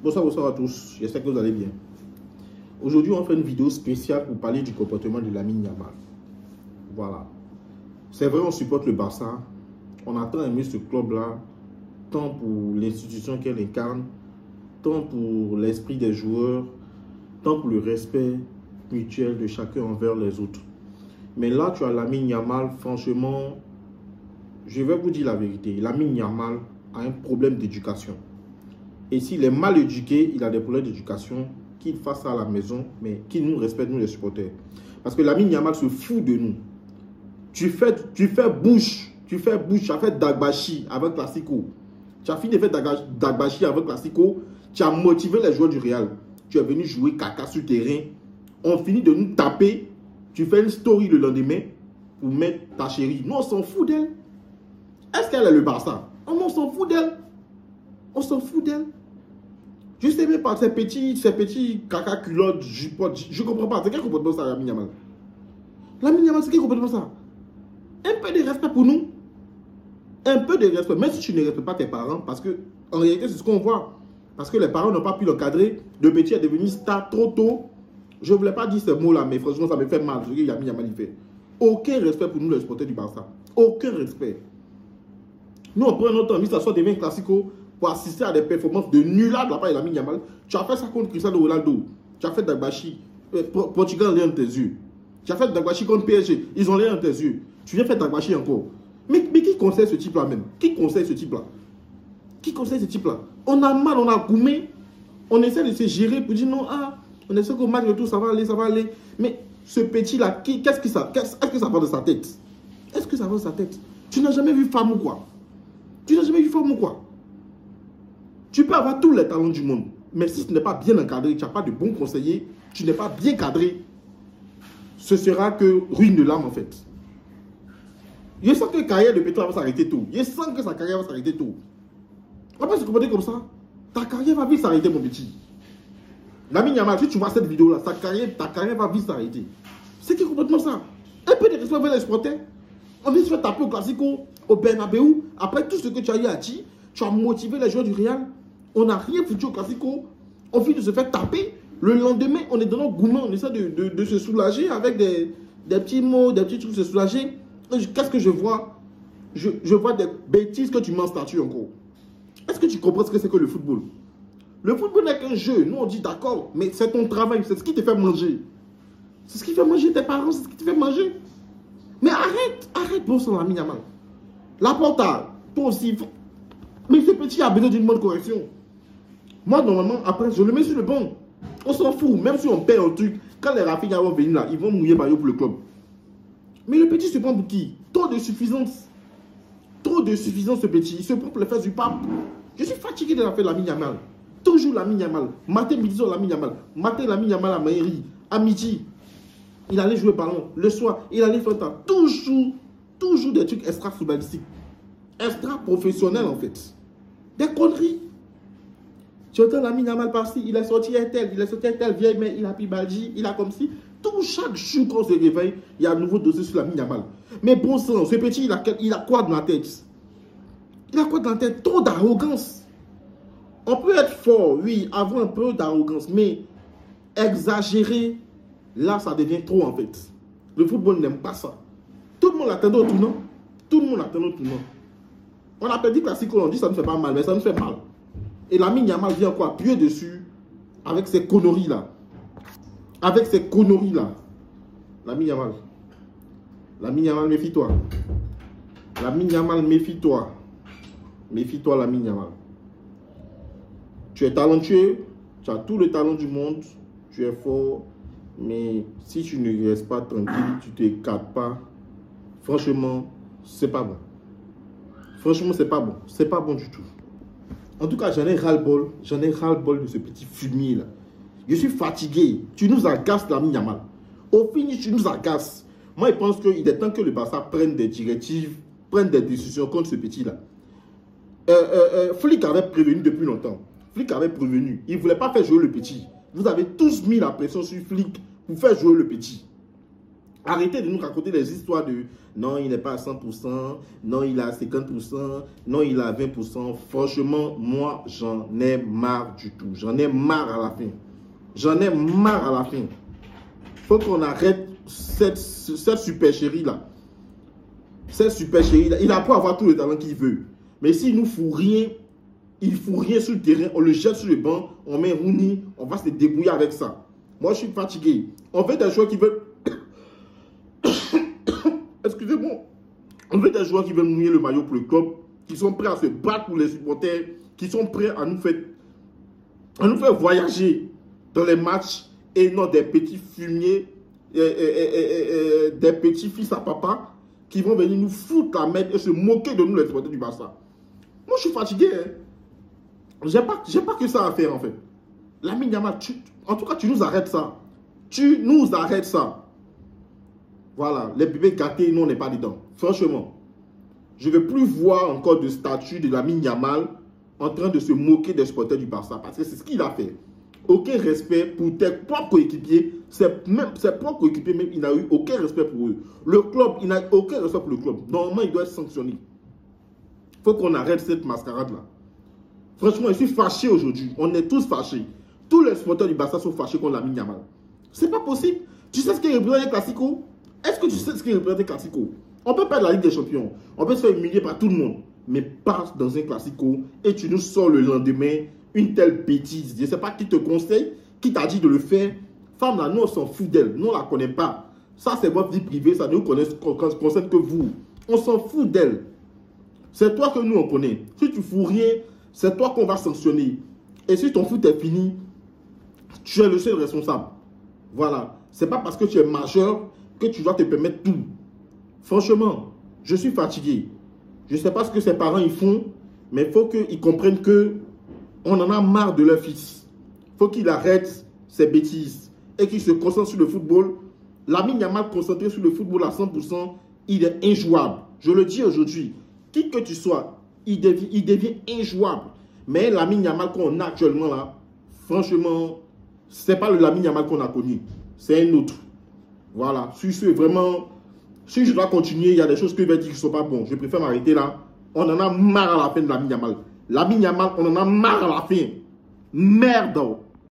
Bonsoir à tous, j'espère que vous allez bien. Aujourd'hui, on fait une vidéo spéciale pour parler du comportement de Lamine Yamal. Voilà. C'est vrai, on supporte le Barça. On a tant aimé ce club-là, tant pour l'institution qu'elle incarne, tant pour l'esprit des joueurs, tant pour le respect mutuel de chacun envers les autres. Mais là, tu as Lamine Yamal, franchement, je vais vous dire la vérité. Lamine Yamal a un problème d'éducation. Et s'il est mal éduqué, il a des problèmes d'éducation, qu'il fasse ça à la maison, mais qu'il nous respecte, nous les supporters. Parce que Lamine Yamal se fout de nous. Tu fais bouche, tu as fait Dagbashi avec Classico. Tu as fini de faire Dagbashi avec Classico, tu as motivé les joueurs du Real. Tu es venu jouer caca sur terrain, on finit de nous taper, tu fais une story le lendemain pour mettre ta chérie. Nous, on s'en fout d'elle. Est-ce qu'elle est le Barça? On s'en fout d'elle. On s'en fout d'elle. Je sais même pas, ces petits caca culottes, je comprends pas. C'est quel comportement ça, Lamine Yamal? Lamine Yamal, c'est quel comportement ça? Un peu de respect pour nous. Un peu de respect. Même si tu ne respectes pas tes parents, parce que en réalité, c'est ce qu'on voit. Parce que les parents n'ont pas pu l'encadrer. Le petit est devenu star trop tôt. Je ne voulais pas dire ces mots-là, mais franchement, ça me fait mal. Ce que Lamine Yamal fait. Aucun respect pour nous, les supporters du Barça. Aucun respect. Nous, on prend notre temps, ça soit devient classico pour assister à des performances de nulard de la part de Lamine Yamal. Tu as fait ça contre Cristiano Ronaldo. Tu as fait Dagbashi. Portugal, rien dans tes yeux. Tu as fait Dagbashi contre PSG. Ils ont rien dans tes yeux. Tu viens faire Dagbashi encore. Mais qui conseille ce type-là même? Qui conseille ce type-là? Qui conseille ce type-là? On a mal, on a goumé. On essaie de se gérer pour dire non, on essaie qu'au match de tout, ça va aller, ça va aller. Mais ce petit-là, est-ce que ça va de sa tête? Est-ce que ça va de sa tête? Tu n'as jamais vu femme ou quoi? Tu n'as jamais vu femme ou quoi? Tu peux avoir tous les talents du monde, mais si tu n'es pas bien encadré, tu n'as pas de bons conseillers, tu n'es pas bien cadré, ce sera que ruine de l'âme en fait. Je sens que la carrière de Petro va s'arrêter tôt. Je sens que sa carrière va s'arrêter tôt. On peut se comporter comme ça. Ta carrière va vite s'arrêter, mon petit. Lamine Yamal, si tu vois cette vidéo-là, ta carrière va vite s'arrêter. C'est qui complètement ça? Un peu de respect vers les supporters. On vient se faire taper au Classico, au Bernabeu. Après tout ce que tu as eu à dire, tu as motivé les joueurs du Real. On n'a rien foutu au Classico. On finit de se faire taper. Le lendemain, on est dans notre gourmand. On essaie de se soulager avec des petits mots, des petits trucs, se soulager. Qu'est-ce que je vois? Je vois des bêtises que tu mets en statut encore. Est-ce que tu comprends ce que c'est que le football? Le football n'est qu'un jeu. Nous, on dit d'accord, mais c'est ton travail. C'est ce qui te fait manger. C'est ce qui fait manger tes parents. C'est ce qui te fait manger. Mais arrête, bon sang, Lamine Yamal. La Porta, toi aussi. Mais ce petit a besoin d'une bonne correction. Moi, normalement, après, je le mets sur le banc. On s'en fout. Même si on perd un truc, quand les Rafinha vont venir là, ils vont mouiller maillot pour le club. Mais le petit se prend pour qui? Trop de suffisance. Trop de suffisance, ce petit. Il se prend pour les fesses du pape. Je suis fatigué de la faire Lamine Yamal. Toujours Lamine Yamal. Matin, midi, soir, Lamine Yamal. Matin, Lamine Yamal à Maïri. À midi, il allait jouer ballon. Le soir, il allait faire ça. Toujours des trucs extra-footballistiques. Extra-professionnels, en fait. Des conneries. Tu entends Lamine Yamal par-ci, il est sorti un tel vieille, mais il a Pibaldi, il a comme si. Chaque jour qu'on se réveille, il y a un nouveau dossier sur Lamine Yamal. Mais bon sang, ce petit, il a quoi dans la tête? Il a quoi dans la tête? Trop d'arrogance. On peut être fort, oui, avoir un peu d'arrogance, mais exagérer, là, ça devient trop en fait. Le football n'aime pas ça. Tout le monde attendait au tournant. Tout le monde attendait au tournant. On a perdu Classico, on dit ça ne fait pas mal, mais ça nous fait mal. Et Lamine Yamal vient quoi? Appuyer dessus avec ces conneries-là. Avec ces conneries-là. Lamine Yamal. Lamine Yamal, méfie-toi. Lamine Yamal, méfie-toi. Méfie-toi, Lamine Yamal. Tu es talentueux, tu as tout le talent du monde, tu es fort, mais si tu ne restes pas tranquille, tu ne t'écartes pas, franchement, c'est pas bon. Franchement, c'est pas bon. C'est pas bon du tout. En tout cas, j'en ai ras-le-bol. J'en ai ras-le-bol de ce petit fumier là. Je suis fatigué. Tu nous agaces, Lamine Yamal. Au finish, tu nous agaces. Moi, je pense qu'il est temps que le Barça prenne des directives, prenne des décisions contre ce petit-là. Flick avait prévenu depuis longtemps. Flick avait prévenu. Il ne voulait pas faire jouer le petit. Vous avez tous mis la pression sur Flick pour faire jouer le petit. Arrêtez de nous raconter des histoires de non, il n'est pas à 100%, non, il est à 50%, non, il est à 20%. Franchement, moi, j'en ai marre du tout. J'en ai marre à la fin. J'en ai marre à la fin. Faut qu'on arrête cette super chérie là. Cette super chérie là. Il a pas avoir tout le talent qu'il veut. Mais s'il nous fout rien, il fout rien sur le terrain, on le jette sur le banc, on met Rooney, on va se débrouiller avec ça. Moi, je suis fatigué. On fait des joueurs qui veulent... Excusez-moi. On veut des joueurs qui veulent mouiller le maillot pour le club, qui sont prêts à se battre pour les supporters, qui sont prêts à nous faire voyager dans les matchs et non des petits fumiers, des petits fils à papa qui vont venir nous foutre la merde et se moquer de nous les supporters du Barça. Moi, je suis fatigué. Hein. J'ai pas que ça à faire en fait. Lamine Yamal, en tout cas, tu nous arrêtes ça. Tu nous arrêtes ça. Voilà, les bébés gâtés, nous, on n'est pas dedans. Franchement, je ne veux plus voir encore de statut de Lamine Yamal en train de se moquer des supporters du Barça. Parce que c'est ce qu'il a fait. Aucun respect pour tes propres coéquipiers. Ses propres coéquipiers, même, il n'a eu aucun respect pour eux. Le club, il n'a aucun respect pour le club. Normalement, il doit être sanctionné. Il faut qu'on arrête cette mascarade-là. Franchement, je suis fâché aujourd'hui. On est tous fâchés. Tous les supporters du Barça sont fâchés contre Lamine Yamal. C'est pas possible. Tu sais ce qu'il représente un classico? Est-ce que tu sais ce qu'il représente un classico? On peut perdre la Ligue des Champions. On peut se faire humilier par tout le monde. Mais pas dans un classico. Et tu nous sors le lendemain une telle bêtise. Je ne sais pas qui te conseille, qui t'a dit de le faire. Femme là, nous on s'en fout d'elle. Nous on ne la connaît pas. Ça c'est votre vie privée. Ça ne nous concerne que vous. On s'en fout d'elle. C'est toi que nous on connaît. Si tu fous rien, c'est toi qu'on va sanctionner. Et si ton foot est fini, tu es le seul responsable. Voilà. C'est pas parce que tu es majeur que tu dois te permettre tout. Franchement, je suis fatigué. Je ne sais pas ce que ses parents ils font, mais il faut qu'ils comprennent que on en a marre de leur fils. Il faut qu'il arrête ses bêtises et qu'il se concentre sur le football. Lamine Yamal concentré sur le football à 100%, il est injouable. Je le dis aujourd'hui. Qui que tu sois, il devient injouable. Mais Lamine Yamal qu'on a actuellement là, franchement, ce n'est pas le Lamine Yamal qu'on a connu. C'est un autre. Voilà. Vraiment, si je dois continuer, il y a des choses que je vais dire qui ne sont pas bonnes. Je préfère m'arrêter là. On en a marre à la fin de Lamine Yamal. Lamine Yamal, on en a marre à la fin. Merde.